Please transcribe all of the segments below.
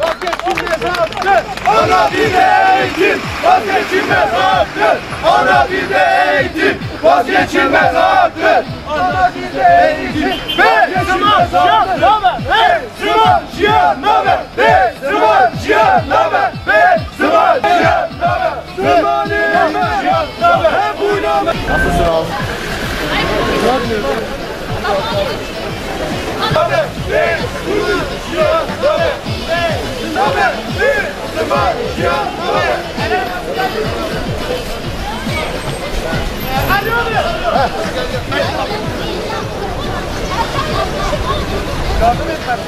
vazgeçilmez hakkı. Ana dilde eğitim, vazgeçilmez hakkı. Ana dilde eğitim, vazgeçilmez hakkı. Ana dilde eğitim, ve Müslüman şiyanlama, ve Müslüman şiyanlama, ve Müslüman şiyanlama, ve Müslüman şiyanlama, Müslüman şiyanlama, ve bu nama. Nasılsın abi? Yardım etmezsin.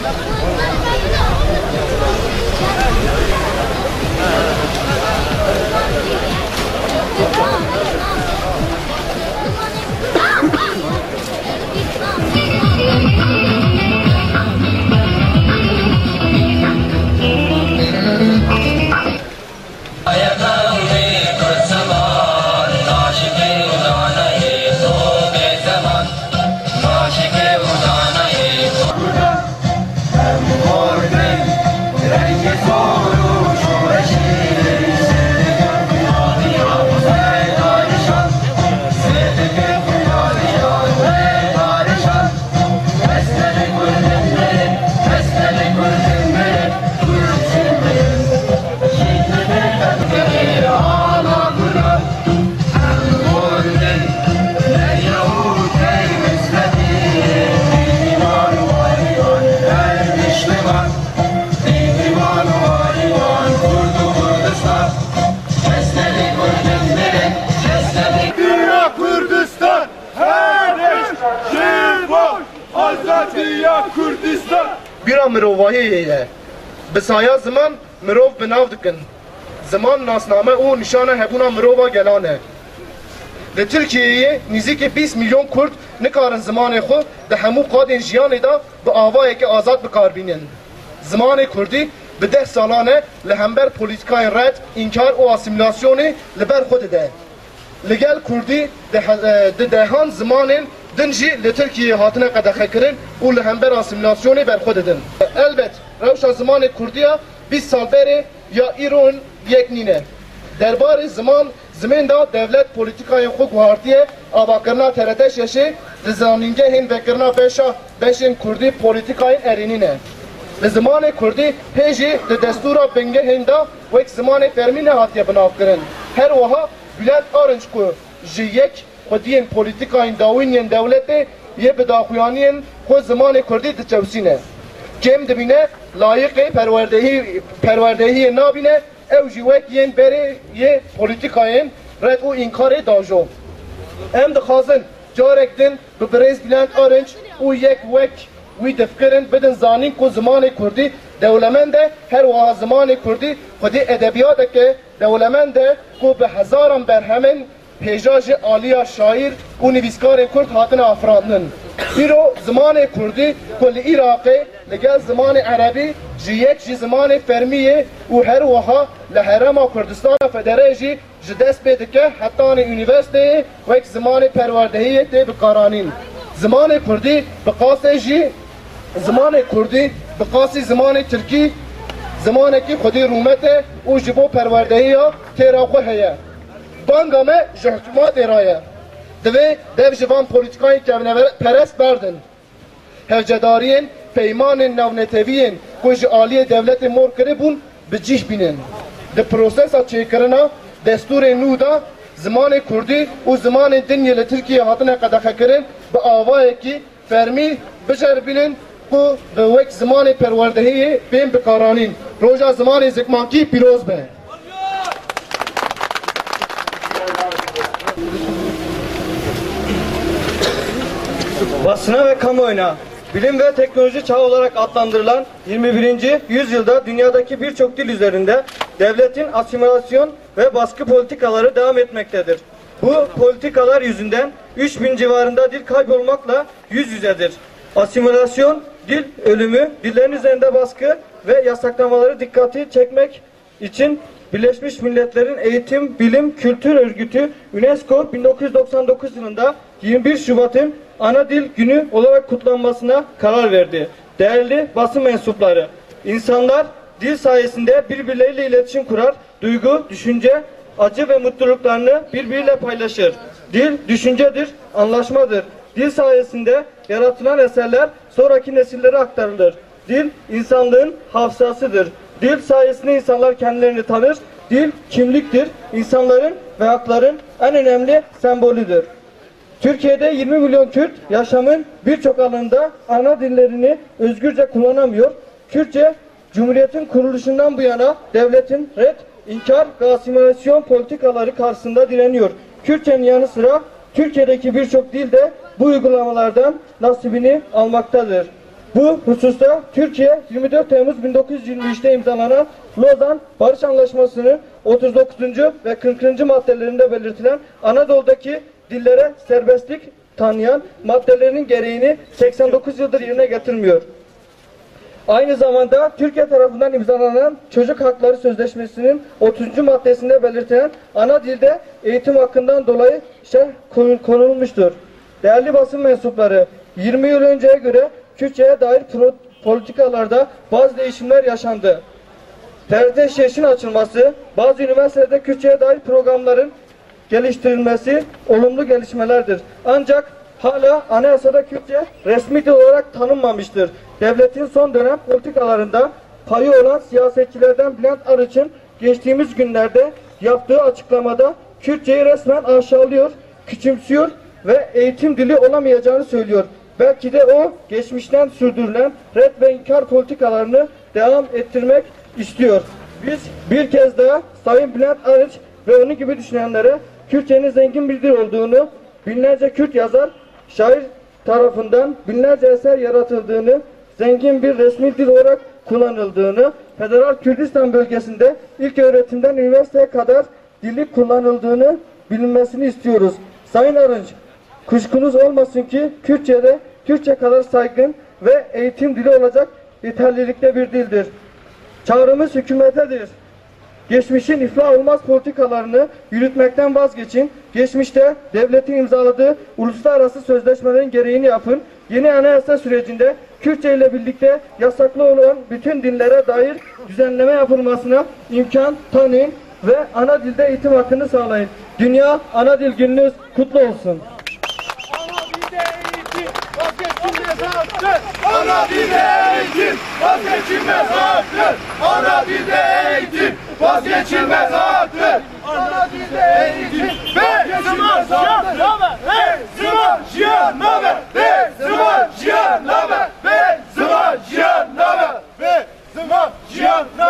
Bira mirovahiyê bi saya ziman mirov bi nav dikin. Ziman nasname û nîşana hebûna mirova gelan e. Li Tirkiyeyê nîzîkî 20 milyon Kurd nikarin zimanê xwe di hemû qadên jiyanê da bi avayekî azad bikarbînin. Zimanê Kurdî bi 10 salan e li hember polîtikayên red, înkar û asîmîlasyonê li ber xwe dide. Li gel Kurdî di dehan zimanên din jî li Tirkiyeyê hatine qedexekirin û li hember asîmîlasyonê berxwe didin. Elbet rewşa zimanê Kurdiya 20 sal berê ya îro yek nîne. Derbarê ziman zimên da devlet polîtikayên xwe guhartiye avakirina TRT şeşê di zanîngehên vekirina beşên Kurdî polîtikayên erînî ne. Li zimanê Kurdî hê jî di destûra bingehên da wek zimanê fermî nehatiye binavkirin. Her wiha Bülent Arınç ku ji yek xwediyên polîtikayên dawîniyên dewletê yê bi daxuyaniyên xwe zimanê Kurdî diçewsîne. Kêm dibîne layıqê perwerdehiyê nabîne ew jî wek yên berê yê polîtikayên red û înkarê dajo. Em dixwazin carek din bi Birêz Bülent Arınç û yek wek wî difkirin bidin zanîn ku zimanê Kurdî dewlemend e, her wiha zimanê Kurdî xwedî edebiyateke dewlemend e ku bi hezaran berhemin pêjajê aliya şaîr û nivîskarên Kurd hatine afirandin. Îro zimanê Kurdî ku li Iraqê li gel zimanê Erebî ji yek jî zimanê fermiyê û her wiha li Herêma Kurdistana Federê jî ji dest pê dike hetanê unîversiteyê wek zimanê perwerdehiyê tê bikaranîn. Zimanê Kurdî bi qasê jî zimanê Kurdî bi qasî zimanê Tirkî zimanekî xwedî rûmet e û ji bo perwerdehiya têra xwe heye. Banga me ji hikûmetê ra ye. Divê dev ji van polîtikayên kevneperest berdin. Hevcedariyên peymanên navneteviyên ku ji aliyê devletê mor kiribûn bi cih bînin. Di prosesa çêkirina destûrên nû da zimanê Kurdî û zimanên dinyê li Tirkiyeyê hatine qedexekirin bi avayekî fermî biceribînin ku bi wek zimanê perwerdehiyê bên bikaranîn. Roja zimanê zikmankî pîroz be. Basına ve kamuoyuna bilim ve teknoloji çağı olarak adlandırılan 21. yüzyılda dünyadaki birçok dil üzerinde devletin asimilasyon ve baskı politikaları devam etmektedir. Bu politikalar yüzünden 3000 civarında dil kaybolmakla yüz yüzedir. Asimilasyon, dil ölümü, dillerin üzerinde baskı ve yasaklamaları dikkati çekmek için Birleşmiş Milletler'in Eğitim, Bilim, Kültür Örgütü UNESCO 1999 yılında 21 Şubat'ın ana dil günü olarak kutlanmasına karar verdi. Değerli basın mensupları, insanlar dil sayesinde birbirleriyle iletişim kurar, duygu, düşünce, acı ve mutluluklarını birbiriyle paylaşır. Dil düşüncedir, anlaşmadır. Dil sayesinde yaratılan eserler sonraki nesillere aktarılır. Dil insanlığın hafızasıdır. Dil sayesinde insanlar kendilerini tanır. Dil kimliktir. İnsanların ve hakların en önemli sembolüdür. Türkiye'de 20 milyon Kürt yaşamın birçok alanında ana dillerini özgürce kullanamıyor. Kürtçe, Cumhuriyet'in kuruluşundan bu yana devletin ret, inkar ve asimilasyon politikaları karşısında direniyor. Kürtçenin yanı sıra Türkiye'deki birçok dil de bu uygulamalardan nasibini almaktadır. Bu hususta Türkiye 24 Temmuz 1923'te imzalanan Lozan Barış Anlaşması'nın 39. ve 40. maddelerinde belirtilen Anadolu'daki dillere serbestlik tanıyan maddelerinin gereğini 89 yıldır yerine getirmiyor. Aynı zamanda Türkiye tarafından imzalanan Çocuk Hakları Sözleşmesi'nin 30. maddesinde belirtilen ana dilde eğitim hakkından dolayı konulmuştur. Değerli basın mensupları, 20 yıl önceye göre Kürtçe'ye dair politikalarda bazı değişimler yaşandı. TRT Şeş'in açılması, bazı üniversitelerde Kürtçe'ye dair programların geliştirilmesi olumlu gelişmelerdir. Ancak hala anayasada Kürtçe resmi dil olarak tanınmamıştır. Devletin son dönem politikalarında payı olan siyasetçilerden Bülent Arınç'ın geçtiğimiz günlerde yaptığı açıklamada Kürtçeyi resmen aşağılıyor, küçümsüyor ve eğitim dili olamayacağını söylüyor. Belki de o geçmişten sürdürülen red ve inkar politikalarını devam ettirmek istiyor. Biz bir kez daha Sayın Bülent Arınç ve onun gibi düşünenlere Kürtçenin zengin bir dil olduğunu, binlerce Kürt yazar, şair tarafından binlerce eser yaratıldığını, zengin bir resmi dil olarak kullanıldığını, Federal Kürdistan bölgesinde ilk öğretimden üniversiteye kadar dili kullanıldığını bilinmesini istiyoruz. Sayın Arınç, kuşkunuz olmasın ki Kürtçe'de Türkçe kadar saygın ve eğitim dili olacak yeterlilikte bir dildir. Çağrımız hükümetedir. Geçmişin iflah olmaz politikalarını yürütmekten vazgeçin. Geçmişte devletin imzaladığı uluslararası sözleşmelerin gereğini yapın. Yeni anayasa sürecinde Kürtçe ile birlikte yasaklı olan bütün dillere dair düzenleme yapılmasına imkan tanıyın ve ana dilde eğitim hakkını sağlayın. Dünya Ana Dil Gününüz kutlu olsun. Ana dilde eğitim vazgeçilmez haktır. Ana dilde eğitim vazgeçilmez haktır. Ana dilde eğitim vazgeçilmez haktır. Zıvan cihan naber, zıvan cihan naber, zıvan cihan naber, zıvan cihan naber.